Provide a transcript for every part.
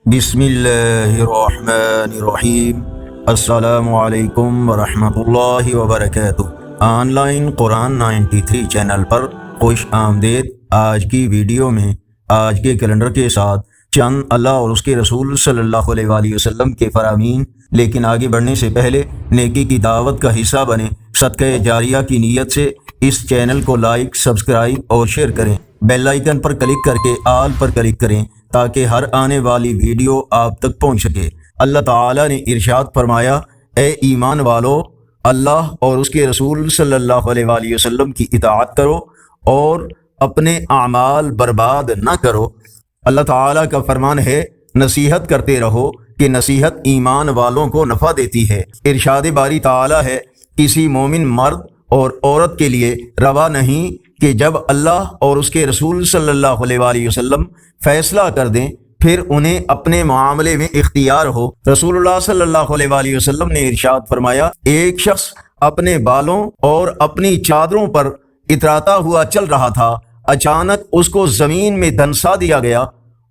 بسم اللہ الرحمن الرحیم۔ السلام علیکم ورحمۃ اللہ وبرکاتہ۔ آن لائن قرآن 93 چینل پر خوش آمدید۔ آج کی ویڈیو میں آج کے کیلنڈر کے ساتھ چند اللہ اور اس کے رسول صلی اللہ علیہ وآلہ وسلم کے فرامین، لیکن آگے بڑھنے سے پہلے نیکی کی دعوت کا حصہ بنیں۔ صدقہ جاریہ کی نیت سے اس چینل کو لائک، سبسکرائب اور شیئر کریں۔ بیل آئیکن پر کلک کر کے آل پر کلک کریں تاکہ ہر آنے والی ویڈیو آپ تک پہنچ سکے۔ اللہ تعالیٰ نے ارشاد فرمایا، اے ایمان والو، اللہ اور اس کے رسول صلی اللہ علیہ وآلہ وسلم کی اطاعت کرو اور اپنے اعمال برباد نہ کرو۔ اللہ تعالیٰ کا فرمان ہے، نصیحت کرتے رہو کہ نصیحت ایمان والوں کو نفع دیتی ہے۔ ارشاد باری تعالیٰ ہے، کسی مومن مرد اور عورت کے لیے روا نہیں کہ جب اللہ اور اس کے رسول صلی اللہ علیہ وآلہ وسلم فیصلہ کر دیں پھر انہیں اپنے معاملے میں اختیار ہو۔ رسول اللہ صلی اللہ علیہ وآلہ وسلم نے ارشاد فرمایا، ایک شخص اپنے بالوں اور اپنی چادروں پر اتراتا ہوا چل رہا تھا، اچانک اس کو زمین میں دھنسا دیا گیا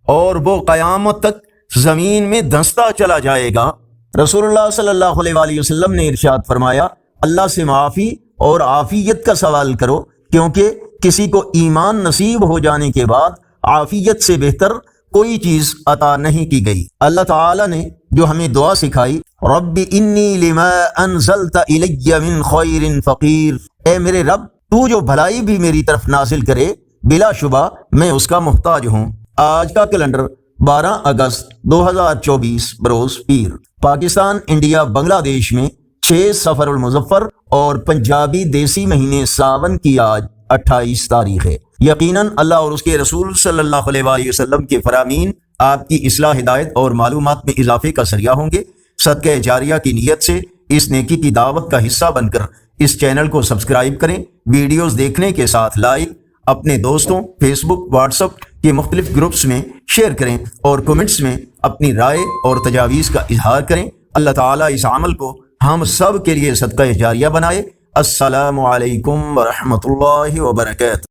اور وہ قیامت تک زمین میں دھنستا چلا جائے گا۔ رسول اللہ صلی اللہ علیہ وآلہ وسلم نے ارشاد فرمایا، اللہ سے معافی اور عافیت کا سوال کرو، کیونکہ کسی کو ایمان نصیب ہو جانے کے بعد عافیت سے بہتر کوئی چیز عطا نہیں کی گئی۔ اللہ تعالی نے جو ہمیں دعا سکھائی، رب انی لما انزلت الی من خیر فقیر، اے میرے رب تو جو بھلائی بھی میری طرف نازل کرے بلا شبہ میں اس کا محتاج ہوں۔ آج کا کیلنڈر 12 اگست 2024 بروز پیر۔ پاکستان، انڈیا، بنگلہ دیش میں 6 سفر المظفر اور پنجابی دیسی مہینے ساون کی آج 28 تاریخ ہے۔ یقیناً اللہ اور اس کے رسول صلی اللہ علیہ وآلہ وسلم کے فرامین آپ کی اصلاح، ہدایت اور معلومات میں اضافے کا ذریعہ ہوں گے۔ صدقہ جاریہ کی نیت سے اس نیکی کی دعوت کا حصہ بن کر اس چینل کو سبسکرائب کریں۔ ویڈیوز دیکھنے کے ساتھ لائک، اپنے دوستوں، فیس بک، واٹس ایپ کے مختلف گروپس میں شیئر کریں اور کمنٹس میں اپنی رائے اور تجاویز کا اظہار کریں۔ اللہ تعالیٰ اس عمل کو ہم سب کے لیے صدقہ جاریہ بنائے۔ السلام علیکم ورحمۃ اللہ وبرکاتہ۔